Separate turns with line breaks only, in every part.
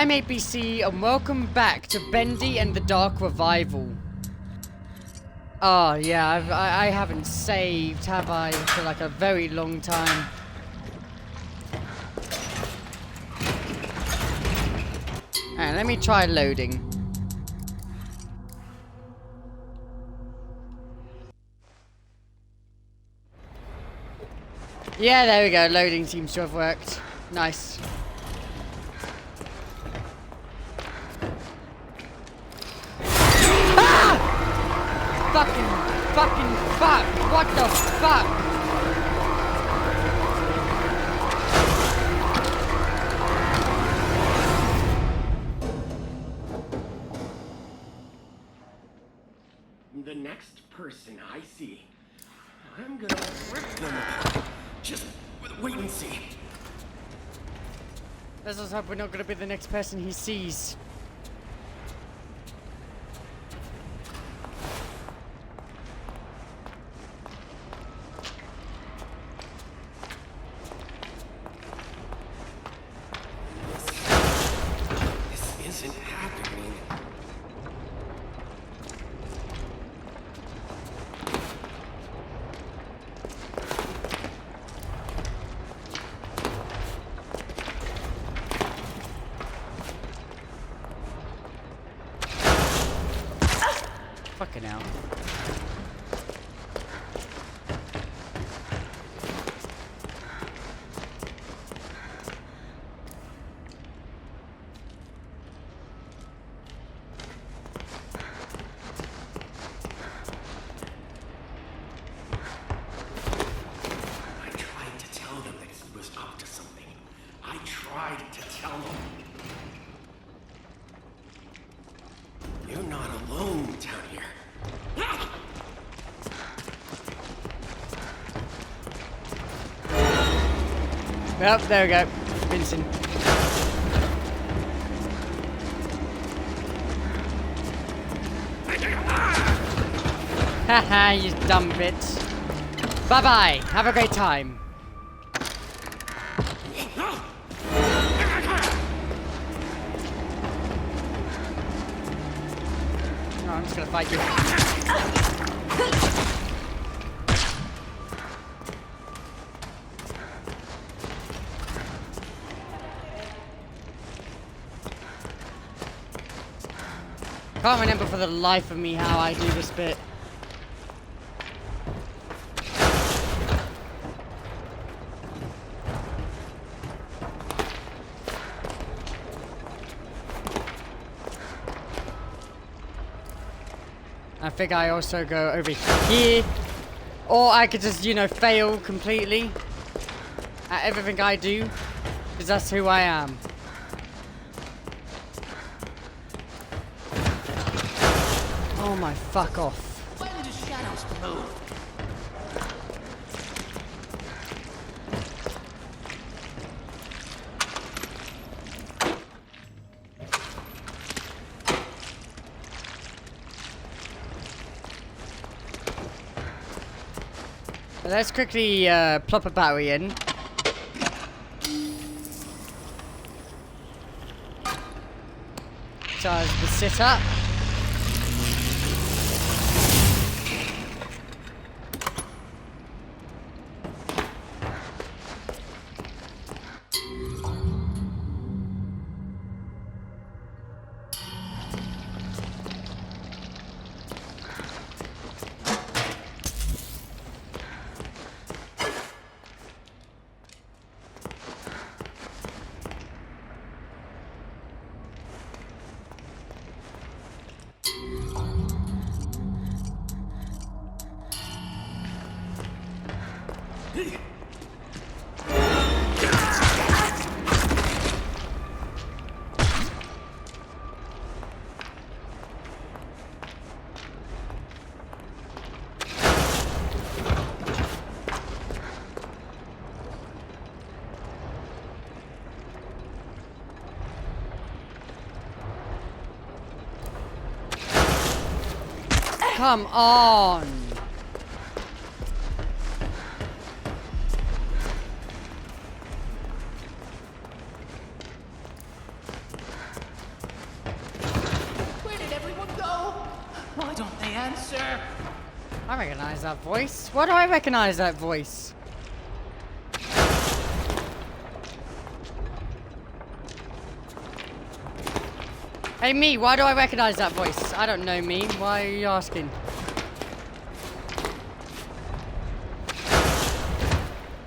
I'm APC and welcome back to Bendy and the Dark Revival. Oh yeah, I haven't saved, have I, for like a very long time. Alright, let me try loading. Yeah, there we go, loading seems to have worked. Nice. Fucking fuck! What the fuck?
The next person I see, I'm gonna rip them apart. Just wait and see.
Let's just hope we're not gonna be the next person he sees.
This isn't happening.
Fucking hell.
I tried to tell them that he was up to something. I tried to tell them. You're not alone down here.
Well, there we go. Vincent. Haha, you dumb bitch. Bye-bye. Have a great time. No, I'm just gonna fight you. Can't remember for the life of me how I do this bit. I think I also go over here. Or I could just, you know, fail completely at everything I do. Because that's who I am. Oh my fuck off.
When do shadows move?
Let's quickly plop a battery in. Charge the sit-up. Come on.
don't they answer?
I recognize that voice. Why do I recognize that voice? Hey, me, why do I recognize that voice? I don't know, me. Why are you asking?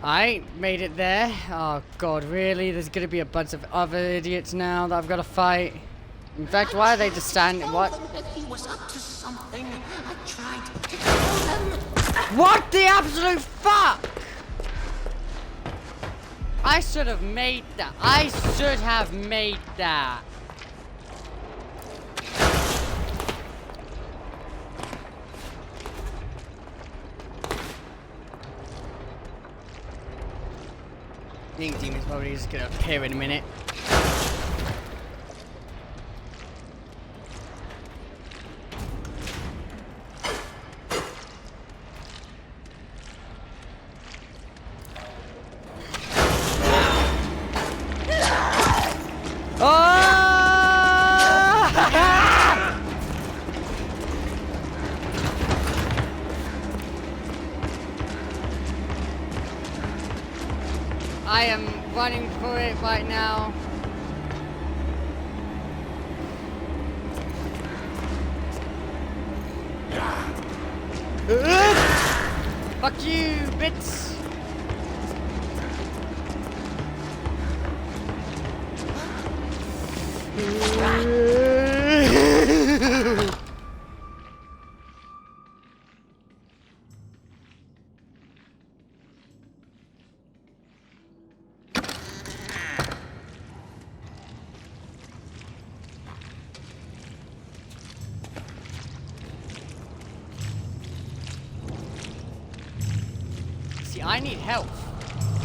I made it there. Oh, God, really? There's gonna be a bunch of other idiots now that I've got to fight. In fact, why are they just standing? What?
He was up to something. I tried to tell them.
What the absolute fuck? I should have made that. I should have made that. I think Demon's probably just gonna appear in a minute. I am running for it right now. Fuck you, bitch! See, I need help.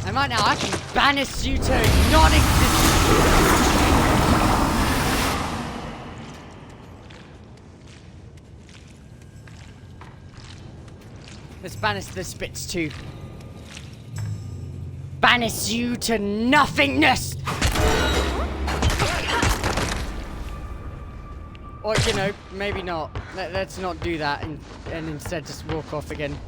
And right now I can banish you to non-existence. Let's banish this bitch too. Banish you to nothingness! Or, you know, maybe not. Let's not do that and instead just walk off again.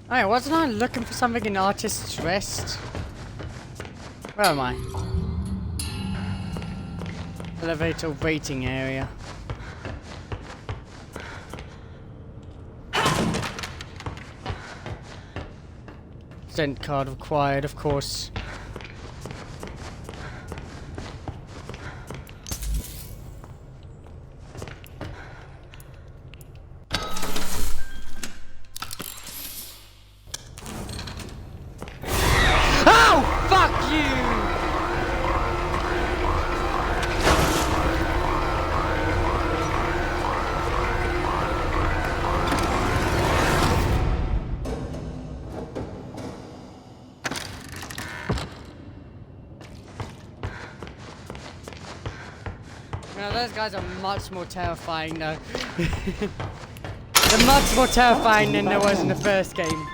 Hey, wasn't I looking for something in Artist's Rest? Where am I? Elevator waiting area. Sent card required, of course. No, those guys are much more terrifying though. They're much more terrifying than there was in the first game.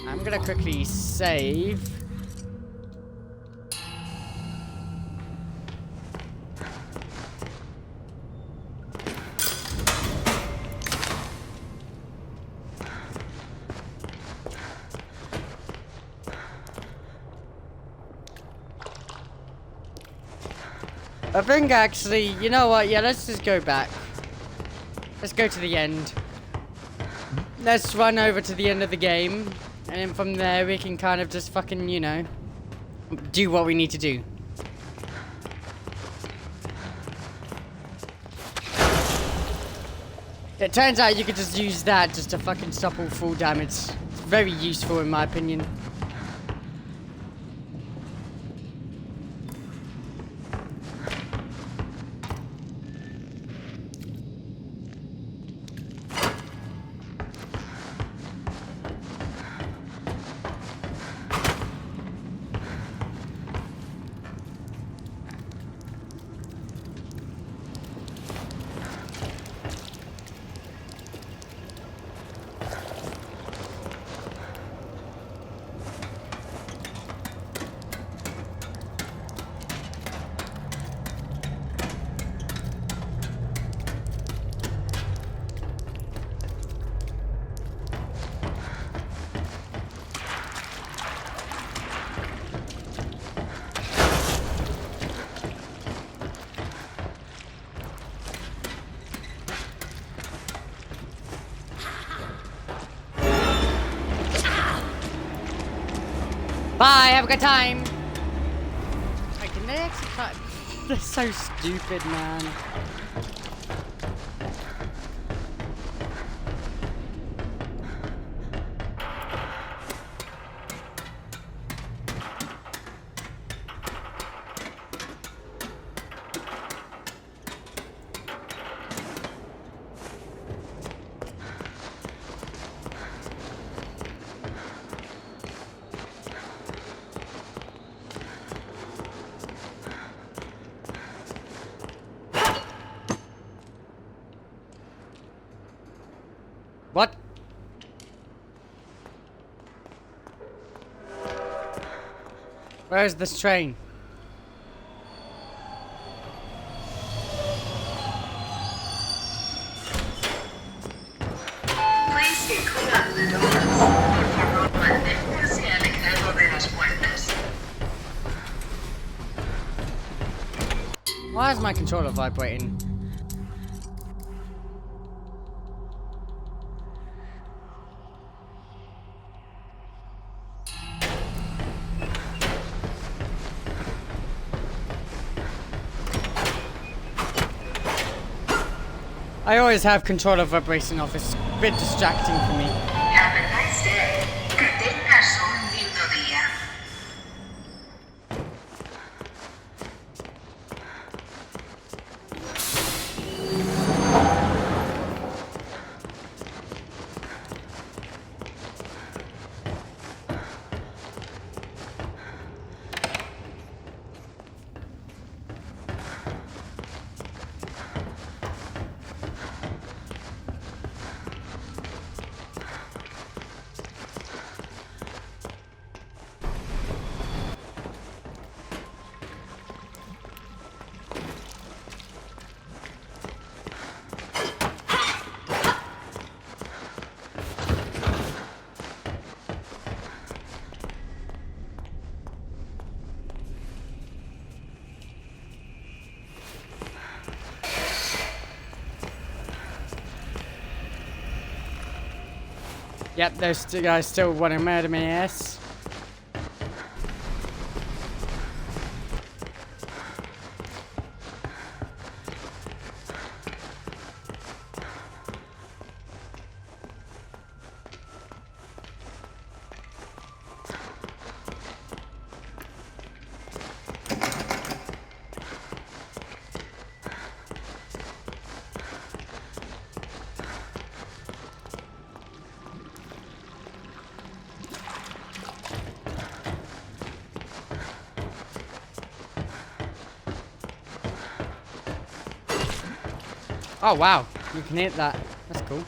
I'm gonna quickly save. I think actually, you know what, yeah, let's just go back. Let's go to the end. let's run over to the end of the game, and then from there we can kind of just fucking, you know, do what we need to do. It turns out you could just use that just to fucking stop all full damage. It's very useful in my opinion. Bye, have a good time. Wait, can they actually try? They're so stupid, man. What? Where's this train?
Please stay clear of the door. Por favor, manténgase alejado de las puertas.
Why is my controller vibrating? I always have controller vibration off. It's a bit distracting for me.
Have a nice day. Que tengas un lindo día.
Yep, those two guys still want to murder me, yes. Oh wow, you can hit that. That's cool.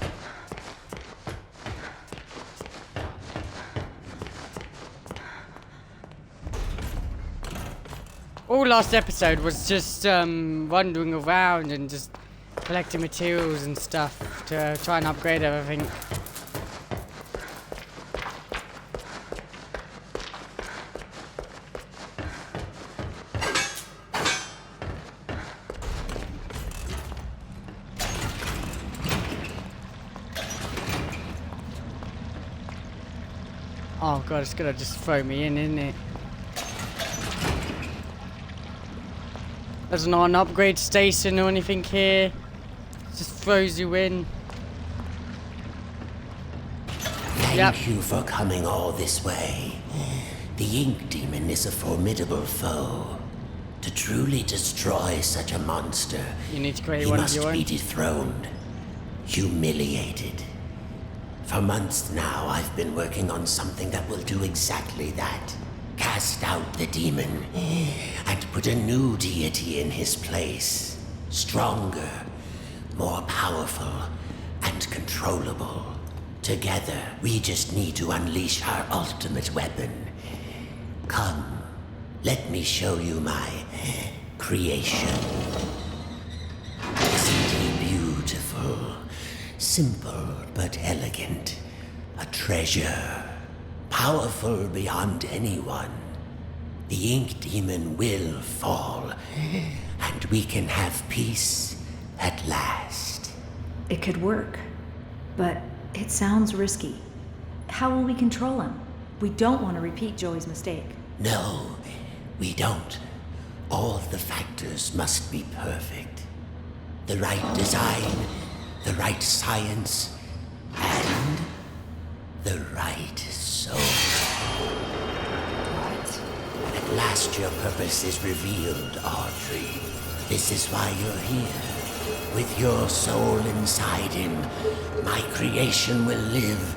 All last episode was just wandering around and just collecting materials and stuff to try and upgrade everything. Oh god, it's gonna just throw me in, isn't it? There's not an upgrade station or anything here. It just throws you in.
Thank you for coming all this way. The Ink Demon is a formidable foe. To truly destroy such a monster,
You need to create
he
one of
must
your
be
own.
dethroned, humiliated. For months now, I've been working on something that will do exactly that. Cast out the demon and put a new deity in his place. Stronger, more powerful, and controllable. Together, we just need to unleash our ultimate weapon. Come, let me show you my creation. Isn't he beautiful? Simple but elegant. A treasure. Powerful beyond anyone. The Ink Demon will fall, and we can have peace at last.
It could work, but it sounds risky. How will we control him? We don't want to repeat Joey's mistake.
No, we don't. All of the factors must be perfect. The right design, the right science, and the right soul.
What?
At last your purpose is revealed, Audrey. This is why you're here. With your soul inside him, my creation will live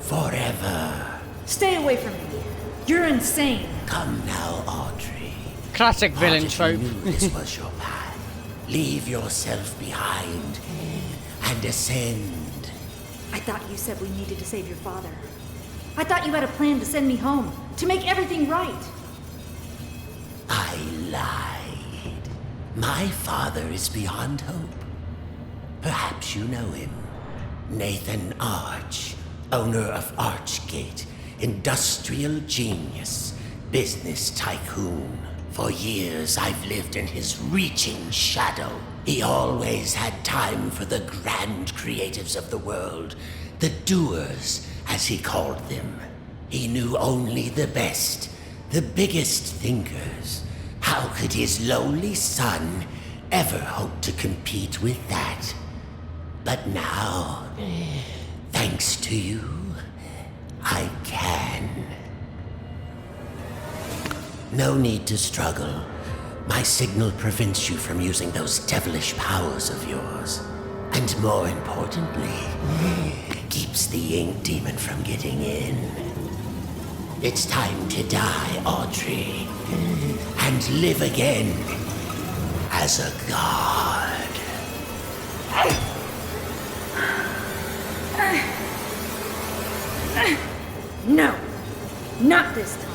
forever.
Stay away from me. You're insane.
Come now, Audrey.
Classic villain
Part
trope.
of you knew this was your path. Leave yourself behind and ascend.
I thought you said we needed to save your father. I thought you had a plan to send me home, to make everything right.
I lied. My father is beyond hope. Perhaps you know him. Nathan Arch, owner of Archgate, industrial genius, business tycoon. For years I've lived in his reaching shadow. He always had time for the grand creatives of the world, the doers, as he called them. He knew only the best, the biggest thinkers. How could his lowly son ever hope to compete with that? But now, thanks to you, I can. No need to struggle. My signal prevents you from using those devilish powers of yours. And more importantly, keeps the Ink Demon from getting in. It's time to die, Audrey, and live again as a god.
No, not this time.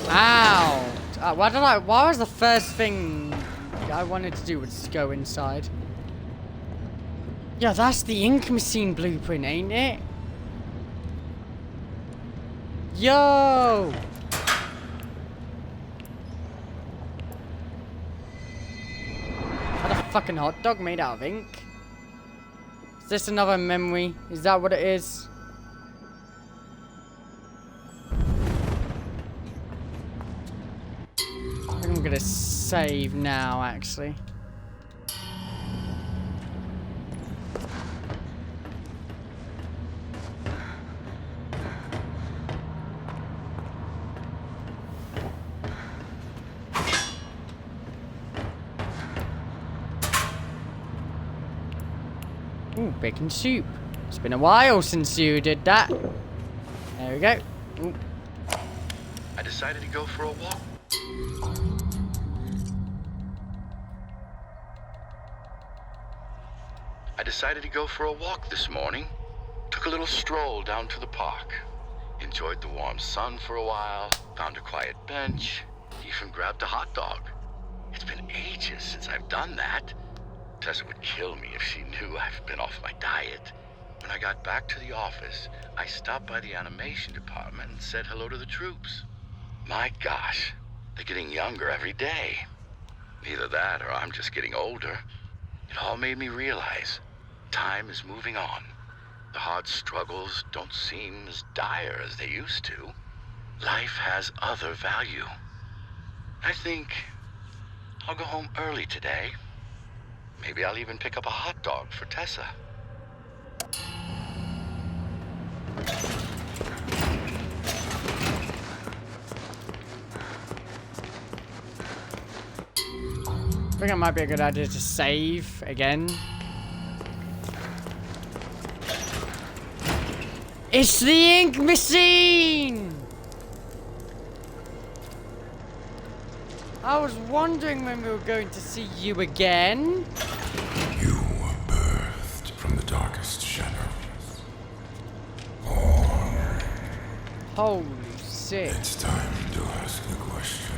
Ow! Why was the first thing I wanted to do was go inside? Yeah, that's the ink machine blueprint, ain't it? Yo! Had a fucking hot dog made out of ink? Is this another memory? Is that what it is? I think I'm gonna save now, actually. Ooh, bacon soup. It's been a while since you did that. There we go. Ooh.
I decided to go for a walk. This morning. Took a little stroll down to the park. Enjoyed the warm sun for a while. Found a quiet bench. Even grabbed a hot dog. It's been ages since I've done that. Tessa would kill me if she knew I've been off my diet. When I got back to the office, I stopped by the animation department and said hello to the troops. My gosh, they're getting younger every day. Either that or I'm just getting older. It all made me realize time is moving on. The hard struggles don't seem as dire as they used to. Life has other value. I think I'll go home early today. Maybe I'll even pick up a hot dog for Tessa.
I think it might be a good idea to save again. It's the ink machine! I was wondering when we were going to see you again.
You were birthed from the darkest shadows. Born.
Holy shit.
It's time to ask the question.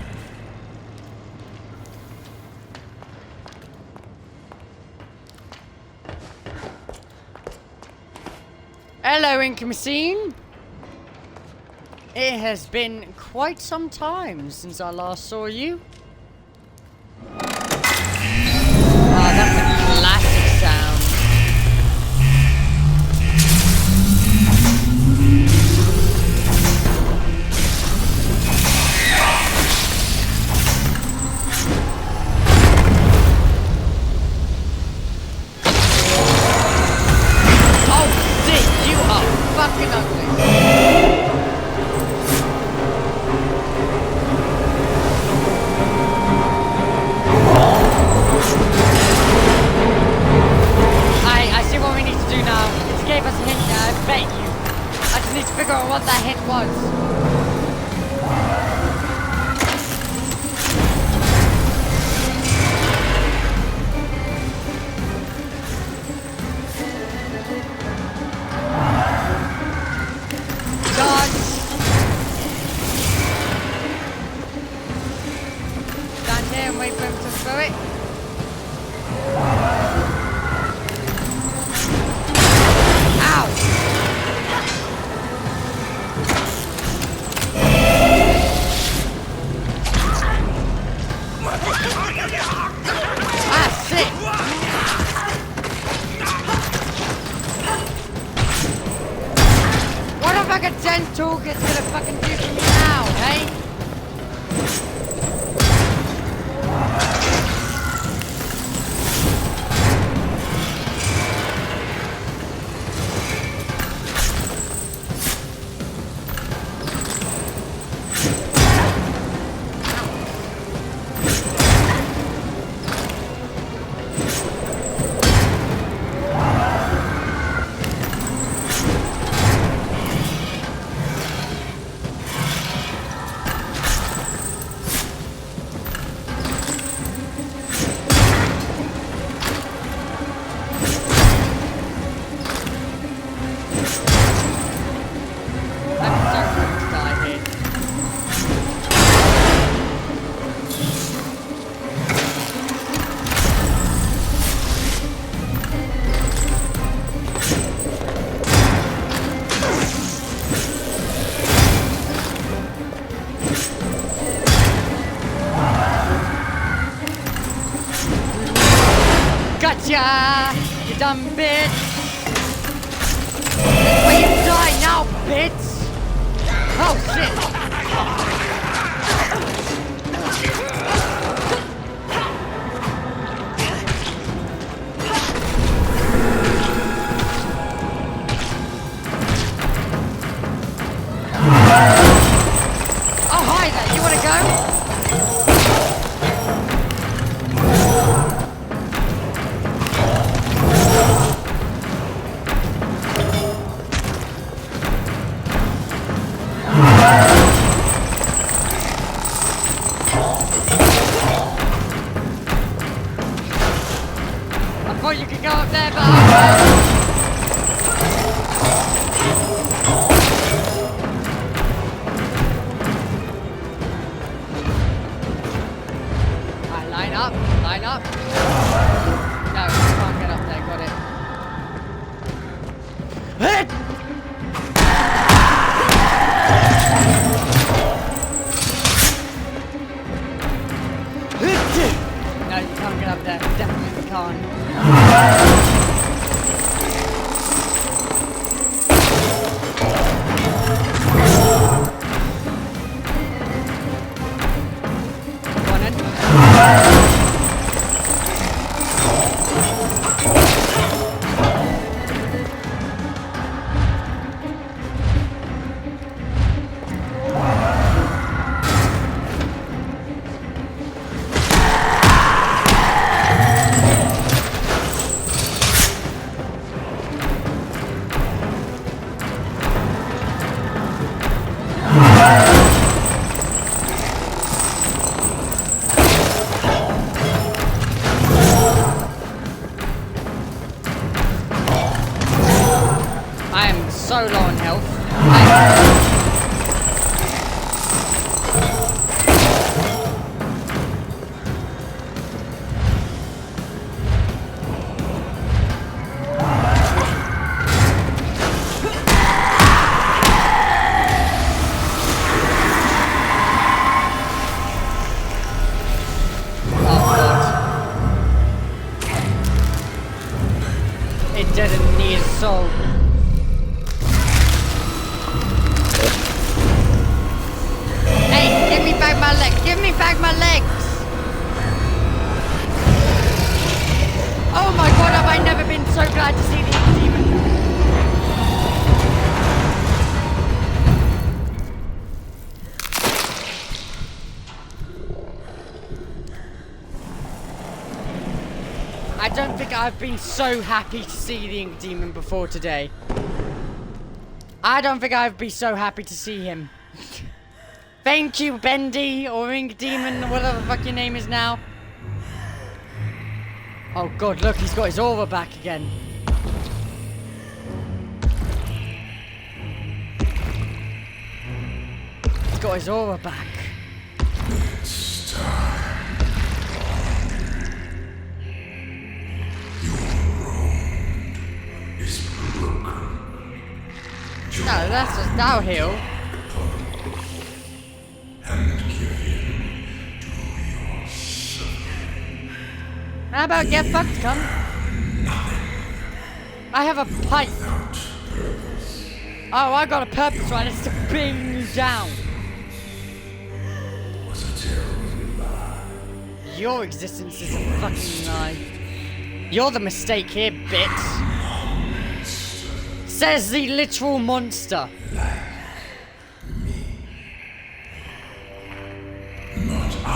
Hello, ink machine. It has been quite some time since I last saw you. Ah, that's a classic sound. Oh, shit, you are fucking ugly. I see what we need to do now. It gave us a hint now, I bet you. I just need to figure out what that hint was. Dodge. Stand here and wait for him to throw it. Ow! Ah, shit! What the fuck a gen toolkit's gonna fucking do for me now, hey? I'm so going to die here. Gotcha! You dumb bitch! Wait, you die now, bitch! Oh shit! Oh hi there, you wanna go? I thought you could go up there, but Alright, line up, line up. No, you can't get up there, got it. Hit! I am so low on health. It didn't need soul. Hey, give me back my leg. Give me back my legs. Oh my god, have I never been so glad to see the demon. I don't think I've been so happy to see the Ink Demon before today. I don't think I'd be so happy to see him. Thank you, Bendy, or Ink Demon, or whatever the fuck your name is now. Oh god, look, he's got his aura back again. He's got his aura back.
It's time.
No, that's just downhill.
And give him to yourself.
How about get fucked, cunt? I have a pipe. Oh, I got a purpose, right? It's to bring you down.
Was a terrible lie.
Your existence is a fucking lie. You're the mistake here, bitch. Says the literal monster.
Not I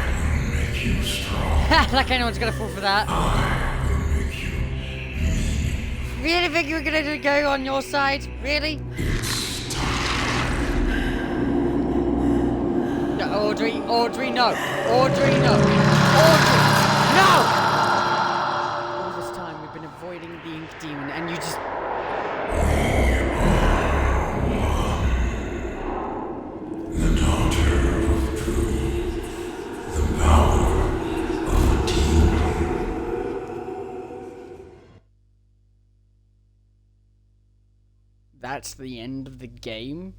will make you strong.
Like anyone's gonna fall for that.
I will make you
Really think you were gonna go on your side? Really? No, Audrey, no. Audrey, no. Audrey, no! All this time we've been avoiding the Ink Demon and you just...
the daughter of truth, the power of a demon.
That's the end of the game?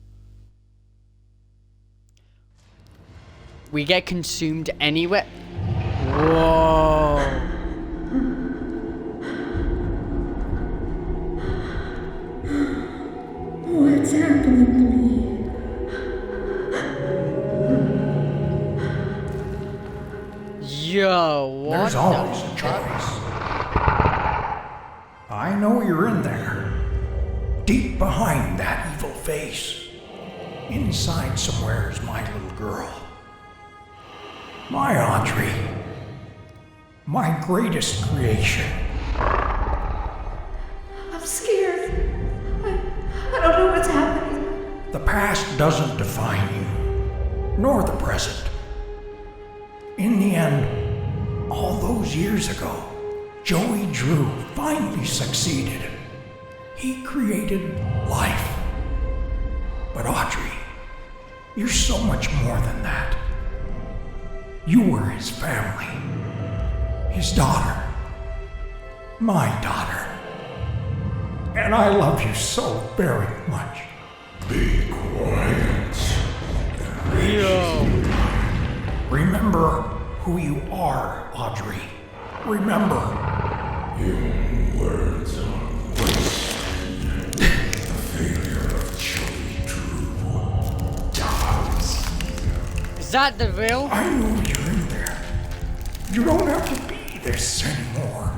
We get consumed anywhere? Whoa.
What's happening?
Yo, what?
There's always a choice. I know you're in there. Deep behind that evil face. Inside somewhere is my little girl. My Audrey. My greatest creation.
I'm scared. I don't know what's happening.
The past doesn't define you, nor the present. In the end, all those years ago, Joey Drew finally succeeded. He created life. But Audrey, you're so much more than that. You were his family, his daughter, my daughter. And I love you so very much.
Be quiet.
Yo.
Remember who you are, Audrey. Remember.
Your words are waste. The failure of Joey Drew dies.
Is that the real?
I know you're in there. You don't have to be this anymore.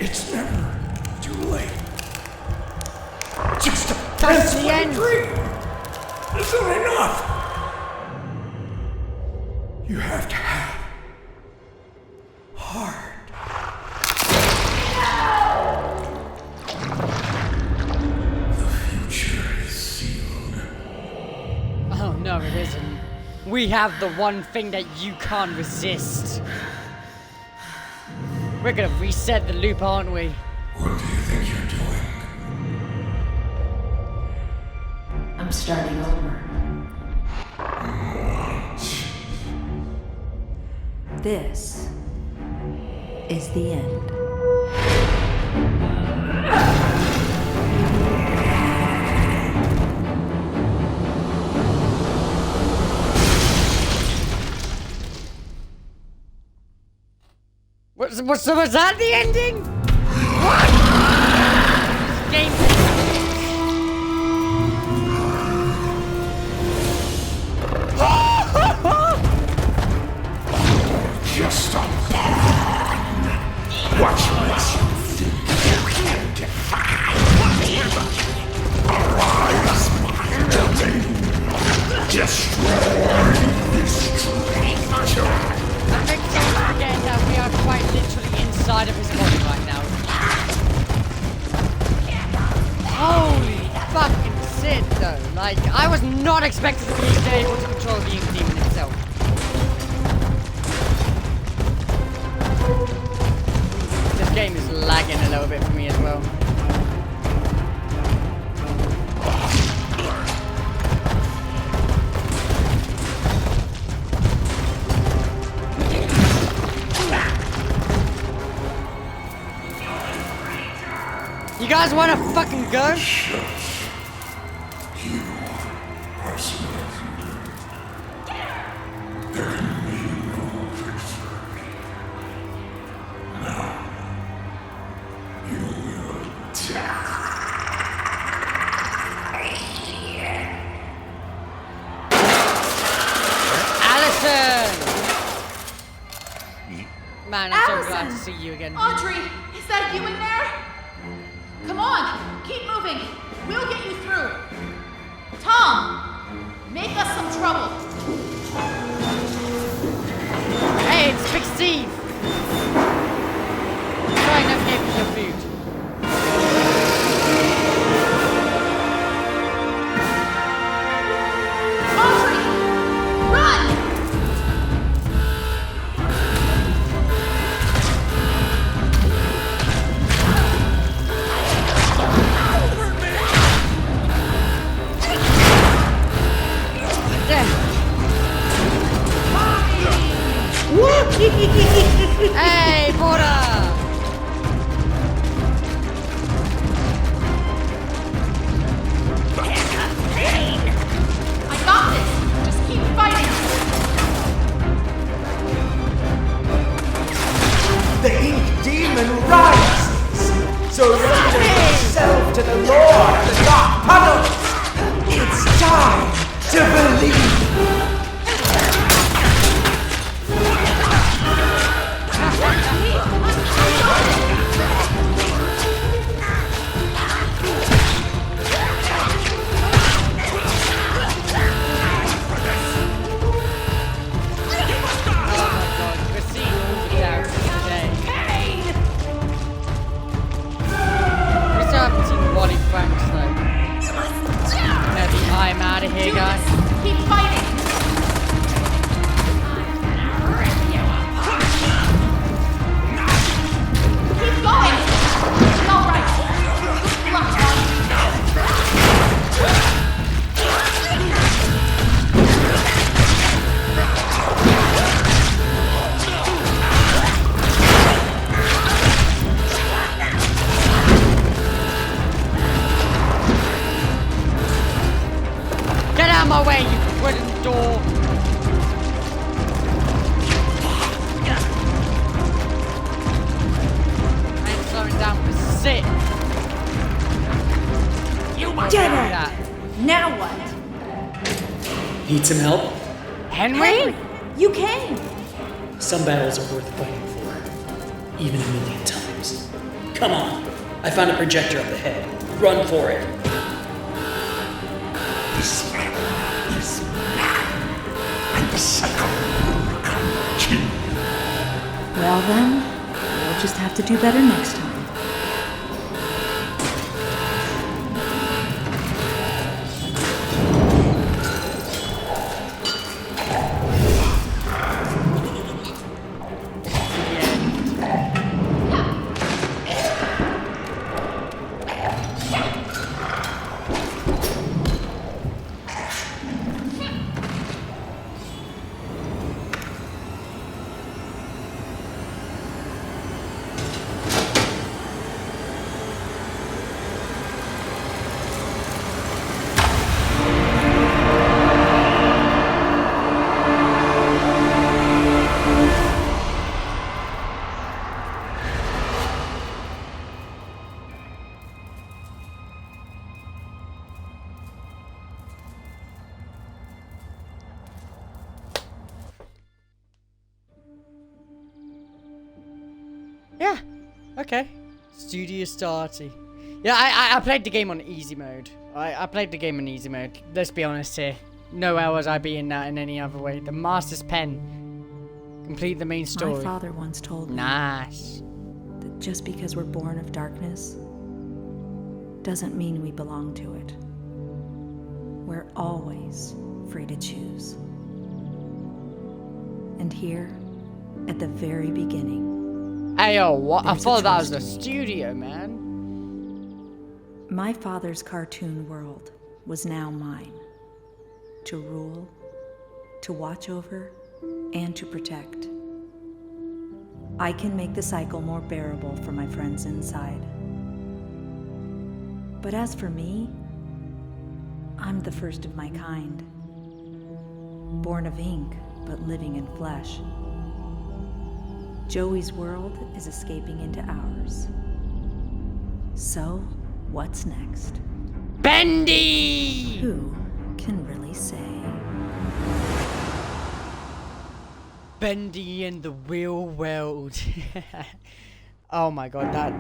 It's never too late. Just a
That's the
fanciful
end.
dream isn't enough. You have to have heart.
The future is sealed.
Oh no, it isn't. We have the one thing that you can't resist. We're gonna reset the loop, aren't we?
What do you think you're doing?
I'm starting over. This is the end.
Was that the ending? What? This game.
Just a pawn. What makes you think you can defy whatever? Arise, my building. Destroy this creature.
I think so again that we are quite literally inside of his body right now. Holy fucking shit, though. Like, I was not expecting to be able to control the ink demon itself. This game is lagging a little bit for me as well. You guys wanna fucking go?
You are smart. There can be no victory. Now, you will die.
Allison! Man, I'm so glad to
Allison!
see you again.
Audrey, is that you in there? Come on, keep moving. We'll get you through. Tom, make us some trouble.
Hey, it's Big Steve! Sorry, I never gave you your food.
Audrey, run!
Hey, Porter!
I got this. Just keep fighting.
The ink demon rises! Surrender yourself to the Lord of the Dark Tunnels! It's time to believe!
I'm out of here, guys.
Keep fighting. Keep going. It's all right. Good luck, Tom.
Get out of my way, you wooden door! I'm slowing down for sit. You might do that.
Now what?
Need some help?
Henry?
You came!
Some battles are worth fighting for, even 1,000,000 times. Come on, I found a projector up ahead. Run for it.
This man is mad, and the cycle will continue.
Well then, we'll just have to do better next time.
Yeah. Okay. Studio starting. Yeah, I played the game on easy mode. I played the game on easy mode. Let's be honest here. No way was I being that in any other way. The Master's Pen. Complete the main story.
My father once told me
Nice.
that just because we're born of darkness doesn't mean we belong to it. We're always free to choose. And here, at the very beginning,
Hey yo, what? I
there's a
thought that
choice
was the
to make.
studio, man.
My father's cartoon world was now mine. To rule, to watch over, and to protect. I can make the cycle more bearable for my friends inside. But as for me, I'm the first of my kind. Born of ink, but living in flesh. Joey's world is escaping into ours. So, what's next?
Bendy!
Who can really say?
Bendy in the real world. Oh my god, that...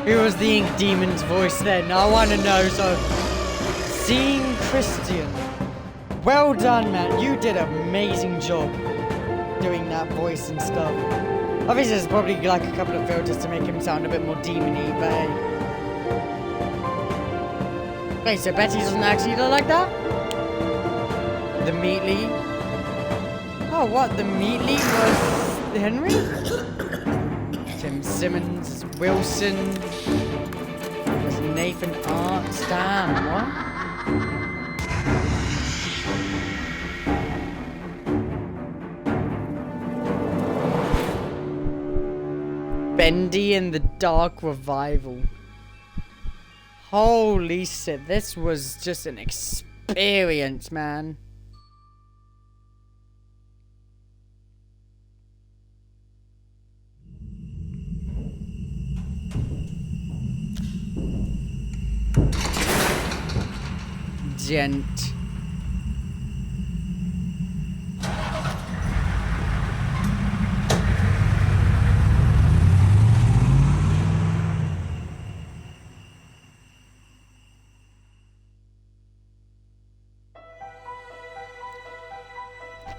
Who was the Ink Demon's voice then? I want to know, so... Seeing Christian. Well done, man. You did an amazing job doing that voice and stuff. Obviously, there's probably like a couple of filters to make him sound a bit more demony, but hey. Wait, so Betty doesn't actually look like that? The Meatly? Oh, what? The Meatly was Henry? Tim Simmons, Wilson, was Nathan Arts, damn, what? Bendy and the Dark Revival. Holy shit, this was just an experience, man. Gent.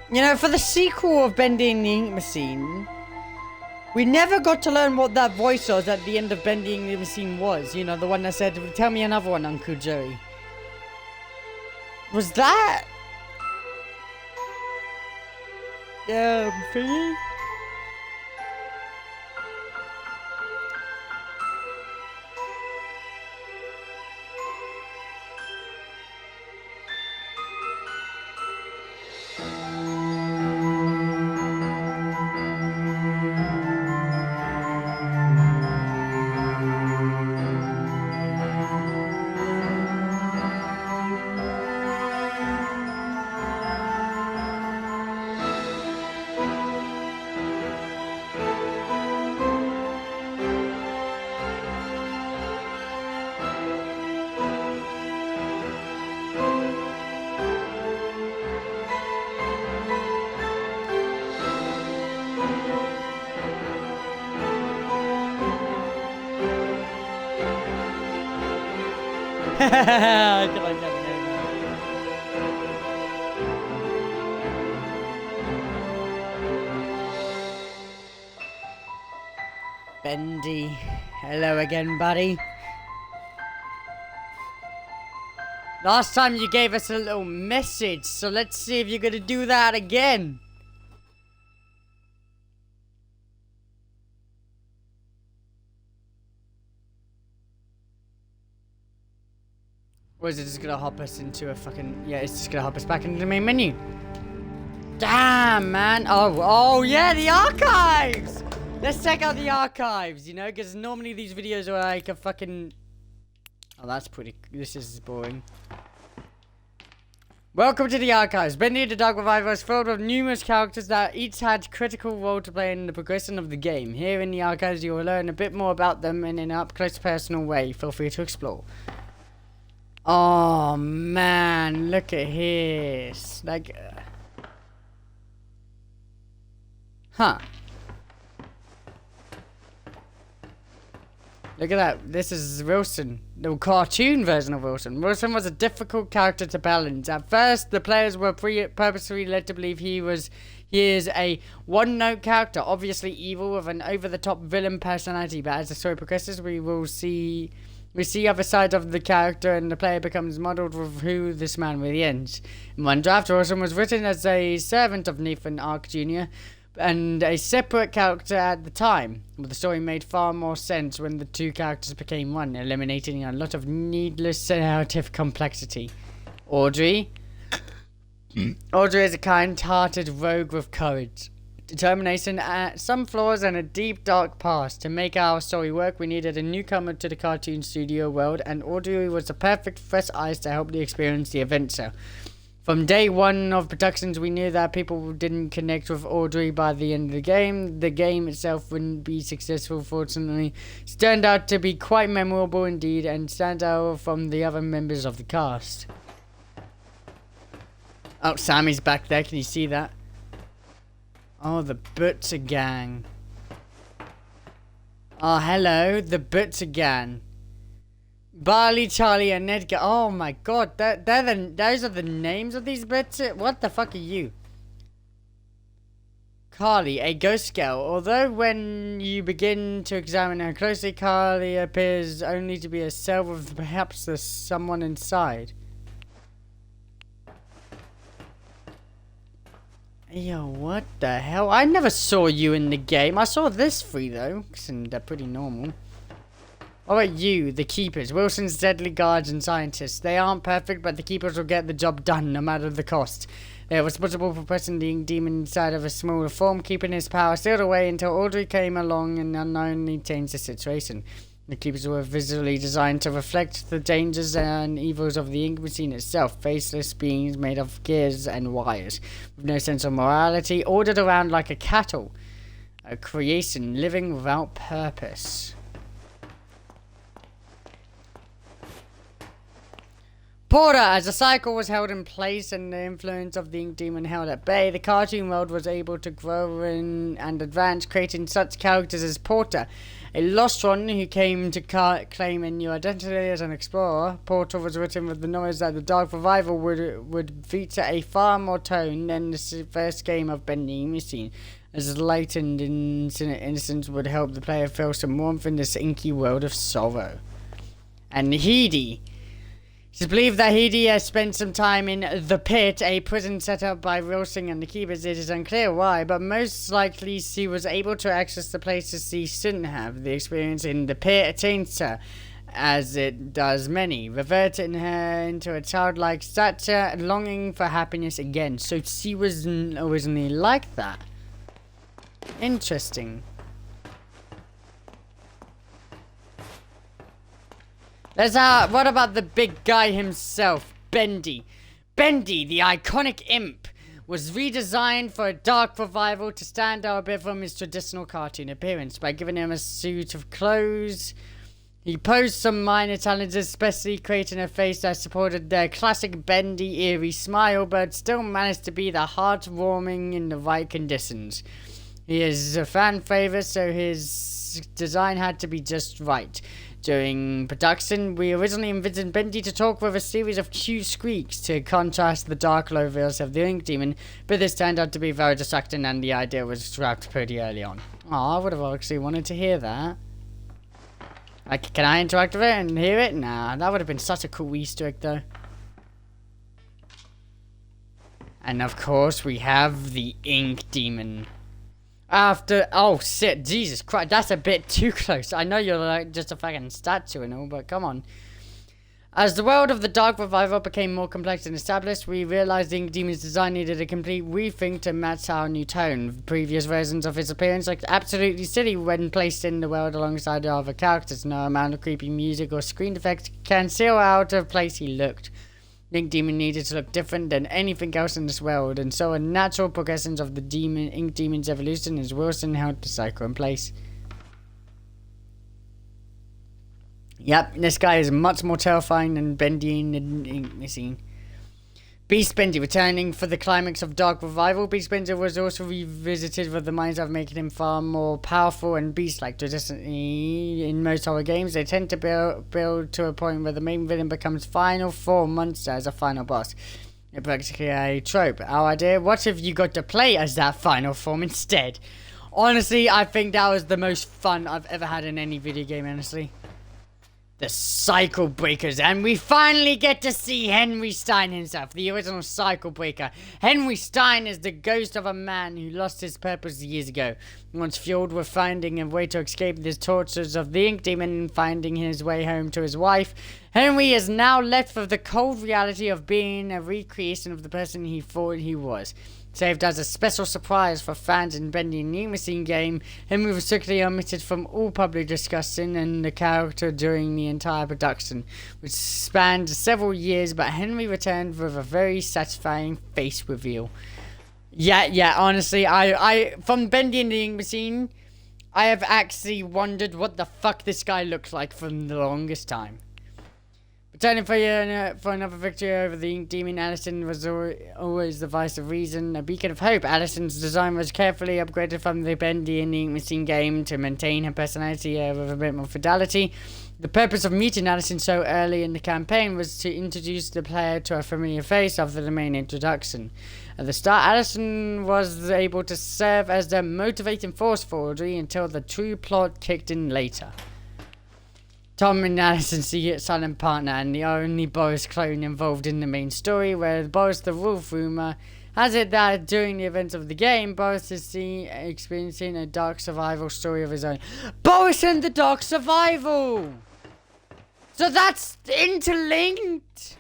You know, for the sequel of Bendy and the Ink Machine, we never got to learn what that voice was at the end of Bendy and the Ink Machine was. You know, the one that said, "Tell me another one, Uncle Joey." Was that? Thingy? I can like that name. Bendy. Hello again, buddy. Last time you gave us a little message, so let's see if you're gonna do that again. Or is it just gonna hop us into a fucking... Yeah, it's just gonna hop us back into the main menu. Damn, man. Oh yeah, the archives! Let's check out the archives, you know? Because normally these videos are like a fucking... Oh, that's pretty... This is boring. Welcome to the archives. Bendy the Dark Reviver is filled with numerous characters that each had critical role to play in the progression of the game. Here in the archives you will learn a bit more about them in an up-close personal way. Feel free to explore. Oh man, look at this. Like... Huh. Look at that. This is Wilson, the cartoon version of Wilson. Wilson was a difficult character to balance. At first, the players were purposely led to believe he is a one-note character, obviously evil with an over-the-top villain personality. But as the story progresses, we see other sides of the character, and the player becomes modeled with who this man really is. In one draft, Wilson was written as a servant of Nathan Ark Jr., and a separate character at the time, but the story made far more sense when the two characters became one, eliminating a lot of needless narrative complexity. Audrey? Audrey is a kind-hearted rogue with courage, determination, some flaws, and a deep, dark past. To make our story work, we needed a newcomer to the cartoon studio world, and Audrey was the perfect fresh eyes to help experience the adventure. From day one of productions, we knew that people didn't connect with Audrey by the end of the game. The game itself wouldn't be successful, fortunately. It turned out to be quite memorable indeed, and stands out from the other members of the cast. Oh, Sammy's back there. Can you see that? Oh, the Butcher Gang. Oh, hello, the Butcher Gang. Barley, Charlie, and Edgar. Oh my god, those are the names of these bits. What the fuck are you? Carly, a ghost girl. Although when you begin to examine her closely, Carly appears only to be a cell with perhaps there's someone inside. Yo, what the hell? I never saw you in the game. I saw this three though, and they're pretty normal. What about you, the Keepers? Wilson's deadly guards and scientists. They aren't perfect, but the Keepers will get the job done, no matter the cost. They are responsible for pressing the ink demon inside of a smaller form, keeping his power sealed away until Audrey came along and unknowingly changed the situation. The Keepers were visually designed to reflect the dangers and evils of the ink machine itself, faceless beings made of gears and wires, with no sense of morality, ordered around like a cattle. A creation living without purpose. Porter, as the cycle was held in place and the influence of the ink demon held at bay, the cartoon world was able to grow and advance, creating such characters as Porter, a lost one who came to claim a new identity as an explorer. Porter was written with the knowledge that the Dark Revival would feature a far more tone than the first game of Bendy Machine, as lightened innocence would help the player feel some warmth in this inky world of sorrow. And Heidi. It is believed that Heidi has spent some time in the Pit, a prison set up by Wilson and the Keepers. It is unclear why, but most likely she was able to access the places she shouldn't have. The experience in the Pit changed her, as it does many, reverting her into a childlike stature, longing for happiness again. So she was originally like that. Interesting. What about the big guy himself, Bendy? Bendy, the iconic imp, was redesigned for a Dark Revival to stand out a bit from his traditional cartoon appearance by giving him a suit of clothes. He posed some minor challenges, especially creating a face that supported their classic Bendy eerie smile, but still managed to be the heartwarming in the right conditions. He is a fan favorite, so his design had to be just right. During production, we originally envisioned Bendy to talk with a series of cute squeaks to contrast the dark low voice of the Ink Demon, but this turned out to be very distracting and the idea was scrapped pretty early on. Aw, I would have actually wanted to hear that. Like, can I interact with it and hear it? Nah, that would have been such a cool Easter egg though. And of course, we have the Ink Demon. Oh shit, Jesus Christ, that's a bit too close. I know you're like just a fucking statue and all, but come on. As the world of the Dark Revival became more complex and established, we realized the Ink Demon's design needed a complete rethink to match our new tone. Previous versions of his appearance looked absolutely silly when placed in the world alongside other characters. No amount of creepy music or screen effects can seal how out of place he looked. The Ink Demon needed to look different than anything else in this world, and so a natural progression of the Ink Demon's evolution as Wilson held the cycle in place. Yep, this guy is much more terrifying than Bendy in the Ink Machine. Beast Bendy returning for the climax of Dark Revival. Beast Bendy was also revisited with the mindset of making him far more powerful and beast-like. Traditionally, in most horror games, they tend to build to a point where the main villain becomes final form monster as a final boss. It's practically a trope. Our idea, what if you got to play as that final form instead? Honestly, I think that was the most fun I've ever had in any video game, honestly. The Cycle Breakers, and we finally get to see Henry Stein himself, the original Cycle Breaker. Henry Stein is the ghost of a man who lost his purpose years ago. Once fueled with finding a way to escape the tortures of the Ink Demon and finding his way home to his wife, Henry is now left with the cold reality of being a recreation of the person he thought he was. Saved as a special surprise for fans in Bendy and the Ink Machine game, Henry was strictly omitted from all public discussion and the character during the entire production, which spanned several years, but Henry returned with a very satisfying face reveal. Yeah, honestly, I from Bendy and the Ink Machine, I have actually wondered what the fuck this guy looks like for the longest time. Returning for another victory over the Ink Demon, Allison was always the voice of reason, a beacon of hope. Allison's design was carefully upgraded from the Bendy and the Ink Machine game to maintain her personality with a bit more fidelity. The purpose of meeting Allison so early in the campaign was to introduce the player to a familiar face after the main introduction. At the start, Allison was able to serve as the motivating force for Audrey until the true plot kicked in later. Tom and Allison's silent partner and the only Boris clone involved in the main story, where Boris the Wolf rumor has it that during the events of the game, Boris is experiencing a dark survival story of his own. Boris and the Dark Survival! So that's interlinked?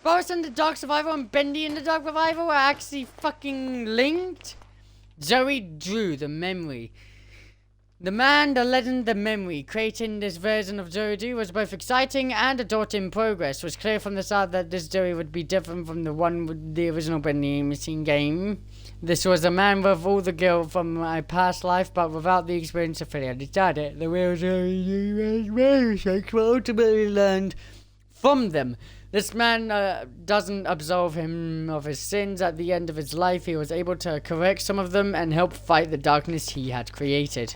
Boris and the Dark Survival and Bendy and the Dark Revival are actually fucking linked? Zoe Drew, the memory. The man, the legend, the memory. Creating this version of Zoe Drew was both exciting and a daunting progress. It was clear from the start that this Zoe would be different from the one with the original Bendy Machine game. This was a man with all the guilt from my past life, but without the experience of failure. He died it. The real Zoe mistakes were ultimately learned from them. This man doesn't absolve him of his sins. At the end of his life, he was able to correct some of them and help fight the darkness he had created.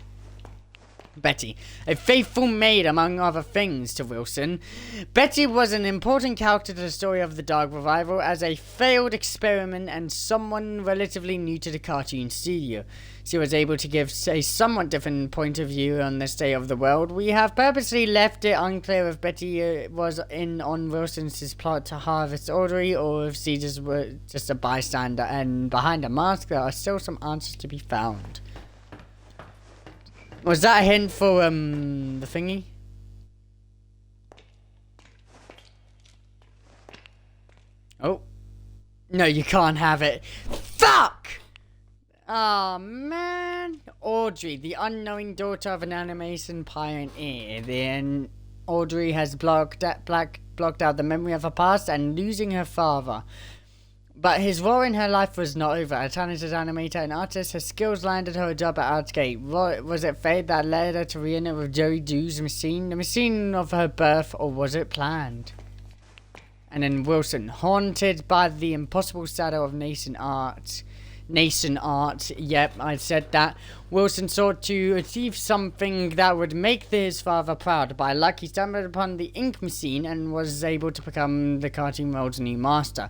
Betty, a faithful maid among other things to Wilson. Betty was an important character to the story of the Dark Revival as a failed experiment and someone relatively new to the cartoon studio. She was able to give a somewhat different point of view on the state of the world. We have purposely left it unclear if Betty was in on Wilson's plot to harvest Audrey or if she just was just a bystander, and behind a mask there are still some answers to be found. Was that a hint for, the thingy? Oh. No, you can't have it. Fuck! Oh, man. Audrey, the unknowing daughter of an animation pioneer. Then Audrey has blocked out the memory of her past and losing her father. But his role in her life was not over. A talented animator and artist, her skills landed her a job at Artscape. Was it fate that led her to reunite with Joey Drew's machine? The machine of her birth, or was it planned? And then Wilson, haunted by the impossible shadow of nascent art. Yep, I said that. Wilson sought to achieve something that would make his father proud. By luck, he stumbled upon the Ink Machine and was able to become the cartoon world's new master.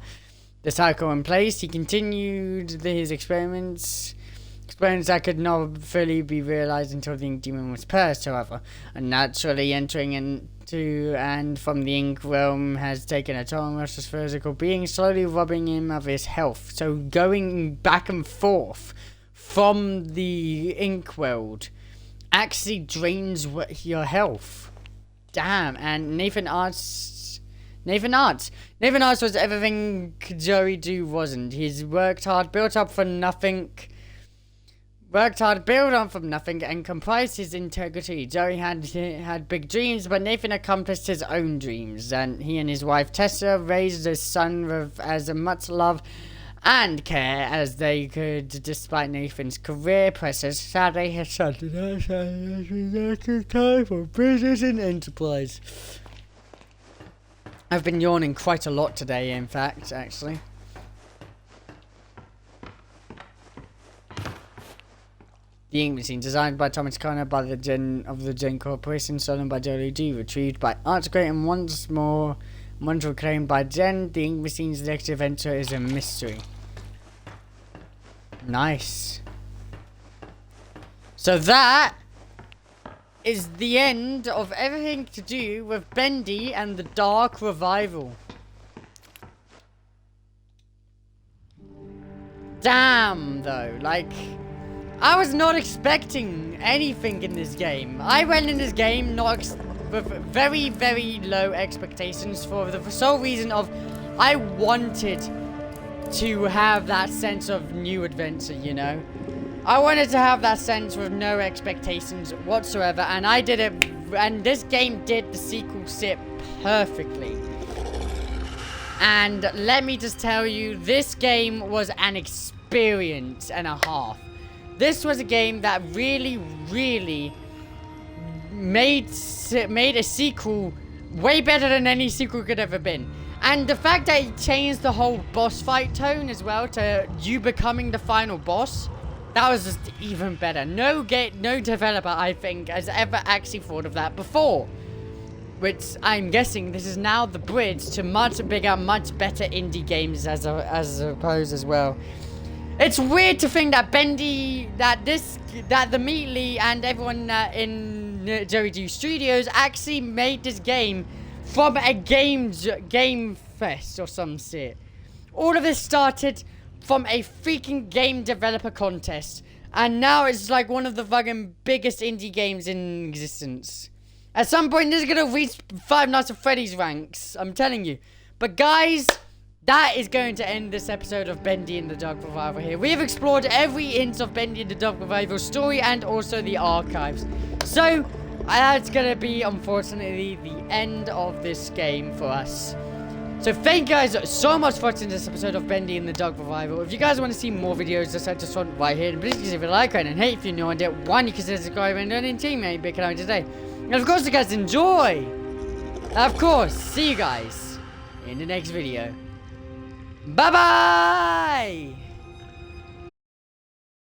The cycle in place, he continued his experiments that could not fully be realized until the Ink Demon was purged, however. And naturally entering into and from the Ink realm has taken a toll on Russell's physical being, slowly robbing him of his health. So going back and forth from the Ink world actually drains your health. Damn, and Nathan Nathan Arch. Nathan Arch was everything Joey Drew wasn't. He's worked hard, built up from nothing. Worked hard, built up from nothing, and comprised his integrity. Joey had big dreams, but Nathan accomplished his own dreams. And he and his wife Tessa raised his son with as much love and care as they could, despite Nathan's career pressures. Sadly, his son did not have time for business and enterprise. I've been yawning quite a lot today, in fact, actually. The ink machine, designed by Thomas Connor by the Gen Corporation, stolen by Joey D, retrieved by Archgate, and once reclaimed by Jen. The ink machine's next adventure is a mystery. Nice. So that is the end of everything to do with Bendy and the Dark Revival. Damn, though, like, I was not expecting anything in this game. I went in this game with very, very low expectations for the sole reason of I wanted to have that sense of new adventure, you know? I wanted to have that sense with no expectations whatsoever, and I did it, and this game did the sequel sit perfectly. And let me just tell you, this game was an experience and a half. This was a game that really, really made a sequel way better than any sequel could ever been. And the fact that it changed the whole boss fight tone as well to you becoming the final boss, that was just even better. No developer, I think, has ever actually thought of that before. Which I'm guessing this is now the bridge to much bigger, much better indie games as opposed as well. It's weird to think that Bendy, that the Meatly and everyone in Joey D Studios actually made this game from a game fest or some shit. All of this started from a freaking game developer contest, and now it's like one of the fucking biggest indie games in existence. At some point, this is gonna reach Five Nights at Freddy's ranks, I'm telling you. But guys, that is going to end this episode of Bendy and the Dark Revival here. We have explored every inch of Bendy and the Dark Revival story and also the archives. So, that's going to be, unfortunately, the end of this game for us. So, thank you guys so much for watching this episode of Bendy and the Dark Revival. If you guys want to see more videos, just one right here. And please give it a like, and hey, if you're new on it, one, you can subscribe and donate teammate big canal today. And of course, you guys enjoy. Of course, see you guys in the next video. Bye-bye!